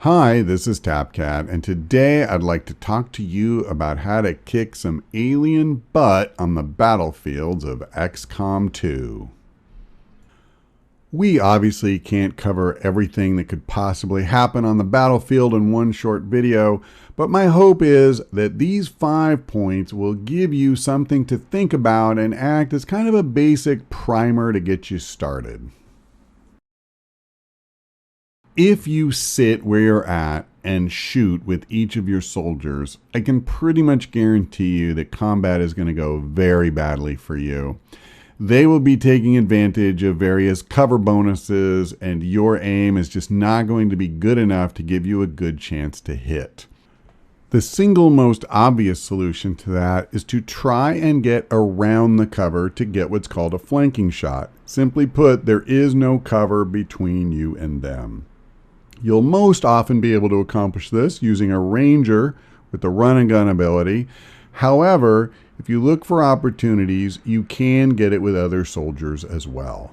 Hi, this is TapCat, and today I'd like to talk to you about how to kick some alien butt on the battlefields of XCOM 2. We obviously can't cover everything that could possibly happen on the battlefield in one short video, but my hope is that these 5 points will give you something to think about and act as kind of a basic primer to get you started. If you sit where you're at and shoot with each of your soldiers, I can pretty much guarantee you that combat is going to go very badly for you. They will be taking advantage of various cover bonuses, and your aim is just not going to be good enough to give you a good chance to hit. The single most obvious solution to that is to try and get around the cover to get what's called a flanking shot. Simply put, there is no cover between you and them. You'll most often be able to accomplish this using a ranger with the run and gun ability. However, if you look for opportunities, you can get it with other soldiers as well.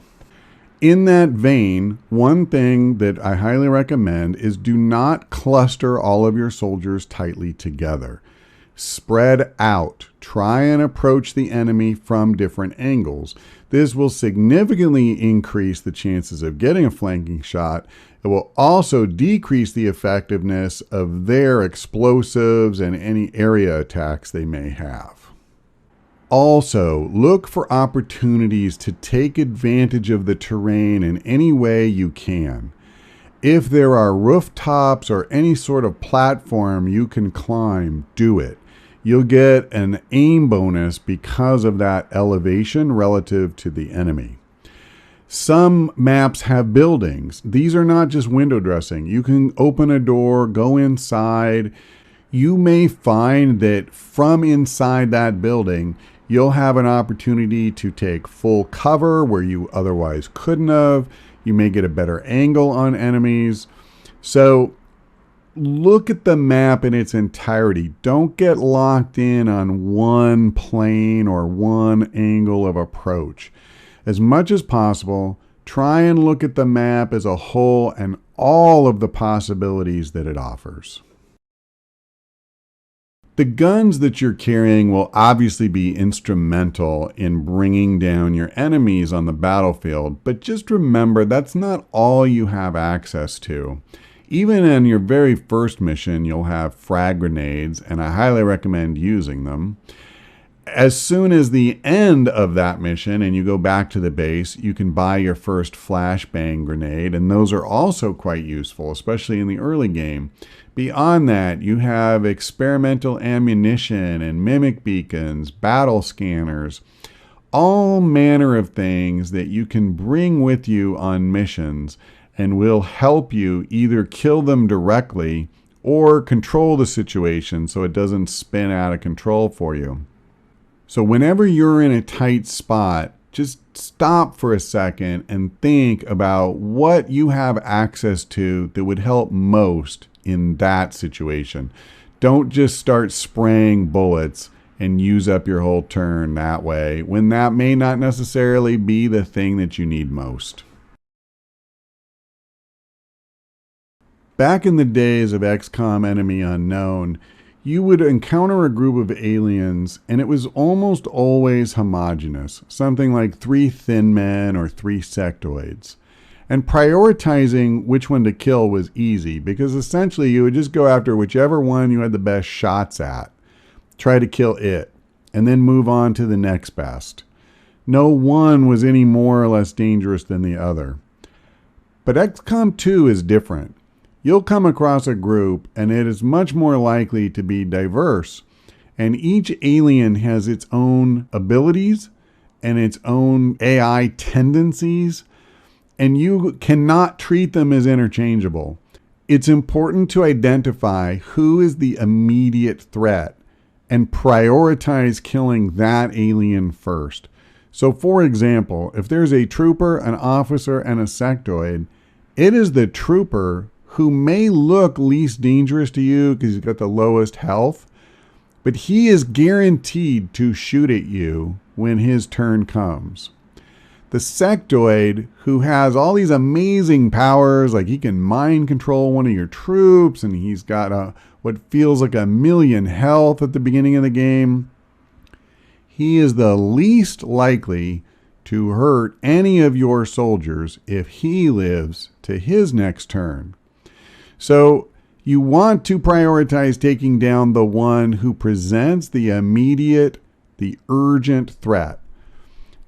In that vein, one thing that I highly recommend is do not cluster all of your soldiers tightly together. Spread out. Try and approach the enemy from different angles. This will significantly increase the chances of getting a flanking shot. It will also decrease the effectiveness of their explosives and any area attacks they may have. Also, look for opportunities to take advantage of the terrain in any way you can. If there are rooftops or any sort of platform you can climb, do it. You'll get an aim bonus because of that elevation relative to the enemy. Some maps have buildings. These are not just window dressing. You can open a door, go inside. You may find that from inside that building, you'll have an opportunity to take full cover where you otherwise couldn't have. You may get a better angle on enemies. So look at the map in its entirety. Don't get locked in on one plane or one angle of approach. As much as possible, try and look at the map as a whole and all of the possibilities that it offers. The guns that you're carrying will obviously be instrumental in bringing down your enemies on the battlefield, but just remember that's not all you have access to. Even in your very first mission, you'll have frag grenades, and I highly recommend using them. As soon as the end of that mission and you go back to the base, you can buy your first flashbang grenade, and those are also quite useful, especially in the early game. Beyond that, you have experimental ammunition and mimic beacons, battle scanners, all manner of things that you can bring with you on missions and will help you either kill them directly or control the situation so it doesn't spin out of control for you. So whenever you're in a tight spot, just stop for a second and think about what you have access to that would help most in that situation. Don't just start spraying bullets and use up your whole turn that way, when that may not necessarily be the thing that you need most. Back in the days of XCOM Enemy Unknown, you would encounter a group of aliens, and it was almost always homogeneous, something like 3 thin men or 3 sectoids. And prioritizing which one to kill was easy, because essentially you would just go after whichever one you had the best shots at, try to kill it, and then move on to the next best. No one was any more or less dangerous than the other. But XCOM 2 is different. You'll come across a group, and it is much more likely to be diverse, and each alien has its own abilities and its own AI tendencies, and you cannot treat them as interchangeable. It's important to identify who is the immediate threat and prioritize killing that alien first. So for example, if there's a trooper, an officer, and a sectoid, it is the trooper who may look least dangerous to you because he's got the lowest health, but he is guaranteed to shoot at you when his turn comes. The sectoid, who has all these amazing powers, like he can mind control one of your troops, and he's got what feels like 1,000,000 health at the beginning of the game, he is the least likely to hurt any of your soldiers if he lives to his next turn. So you want to prioritize taking down the one who presents the immediate, the urgent threat.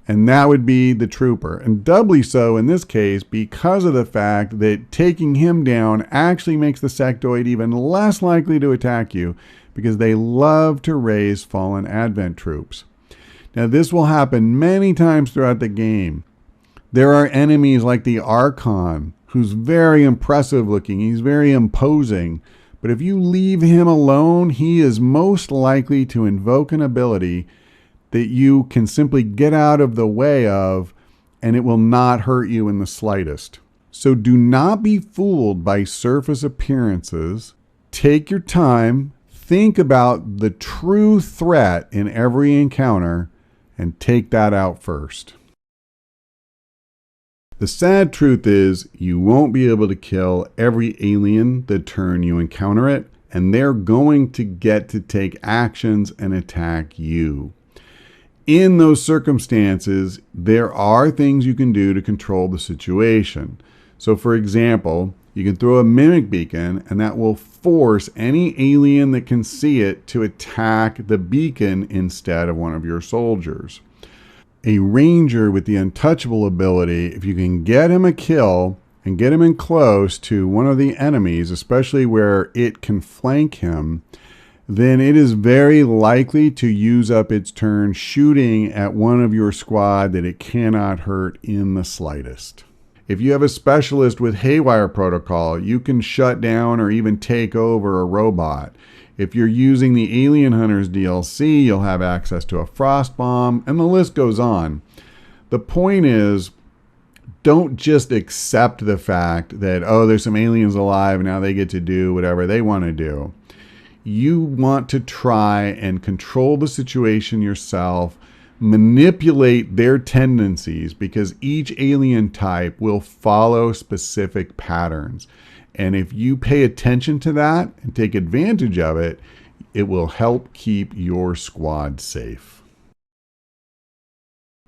And that would be the trooper. And doubly so in this case because of the fact that taking him down actually makes the sectoid even less likely to attack you, because they love to raise fallen advent troops. Now this will happen many times throughout the game. There are enemies like the Archon, who's very impressive looking. He's very imposing. But if you leave him alone, he is most likely to invoke an ability that you can simply get out of the way of, and it will not hurt you in the slightest. So do not be fooled by surface appearances. Take your time, think about the true threat in every encounter, and take that out first. The sad truth is you won't be able to kill every alien the turn you encounter it, and they're going to get to take actions and attack you. In those circumstances, there are things you can do to control the situation. So for example, you can throw a mimic beacon, and that will force any alien that can see it to attack the beacon instead of one of your soldiers. A ranger with the untouchable ability, if you can get him a kill and get him in close to one of the enemies, especially where it can flank him, then it is very likely to use up its turn shooting at one of your squad that it cannot hurt in the slightest. If you have a specialist with Haywire Protocol, you can shut down or even take over a robot. If you're using the Alien Hunters DLC, you'll have access to a frost bomb, and the list goes on. The point is, don't just accept the fact that, oh, there's some aliens alive, and now they get to do whatever they want to do. You want to try and control the situation yourself, manipulate their tendencies, because each alien type will follow specific patterns. And if you pay attention to that and take advantage of it, it will help keep your squad safe.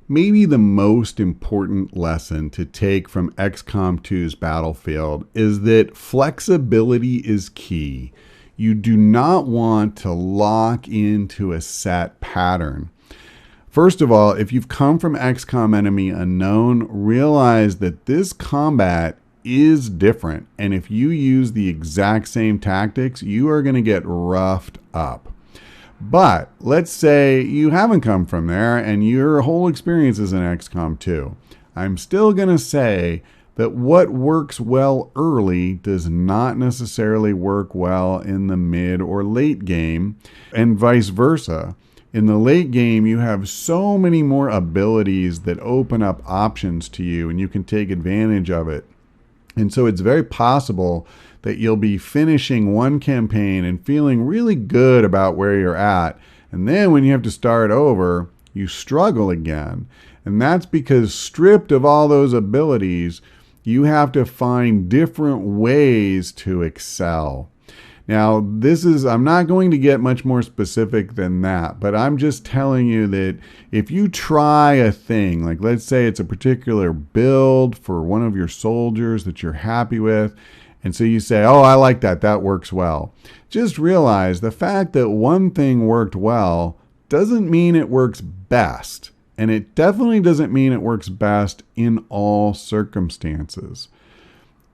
Maybe the most important lesson to take from XCOM 2's Battlefield is that flexibility is key. You do not want to lock into a set pattern. First of all, if you've come from XCOM Enemy Unknown, realize that this combat is different, and if you use the exact same tactics, you are going to get roughed up. But let's say you haven't come from there and your whole experience is in XCOM 2. I'm still going to say that what works well early does not necessarily work well in the mid or late game, and vice versa. In the late game, you have so many more abilities that open up options to you, and you can take advantage of it. And so it's very possible that you'll be finishing one campaign and feeling really good about where you're at. And then when you have to start over, you struggle again. And that's because stripped of all those abilities, you have to find different ways to excel. Now, I'm not going to get much more specific than that, but I'm just telling you that if you try a thing, like let's say it's a particular build for one of your soldiers that you're happy with, and so you say, oh, I like that, that works well. Just realize the fact that one thing worked well doesn't mean it works best, and it definitely doesn't mean it works best in all circumstances.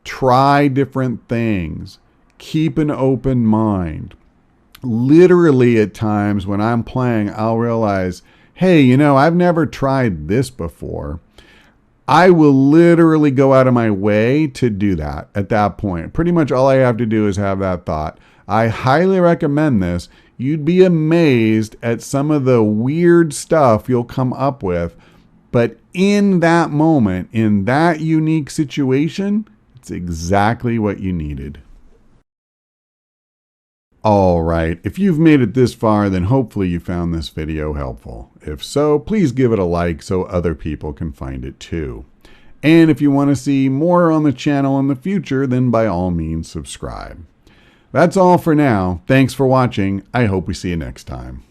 Try different things. Keep an open mind. Literally at times when I'm playing, I'll realize, hey, I've never tried this before. I will literally go out of my way to do that at that point. Pretty much all I have to do is have that thought. I highly recommend this. You'd be amazed at some of the weird stuff you'll come up with. But in that moment, in that unique situation, it's exactly what you needed. All right, if you've made it this far, then hopefully you found this video helpful. If so, please give it a like so other people can find it too. And if you want to see more on the channel in the future, then by all means subscribe. That's all for now. Thanks for watching. I hope we see you next time.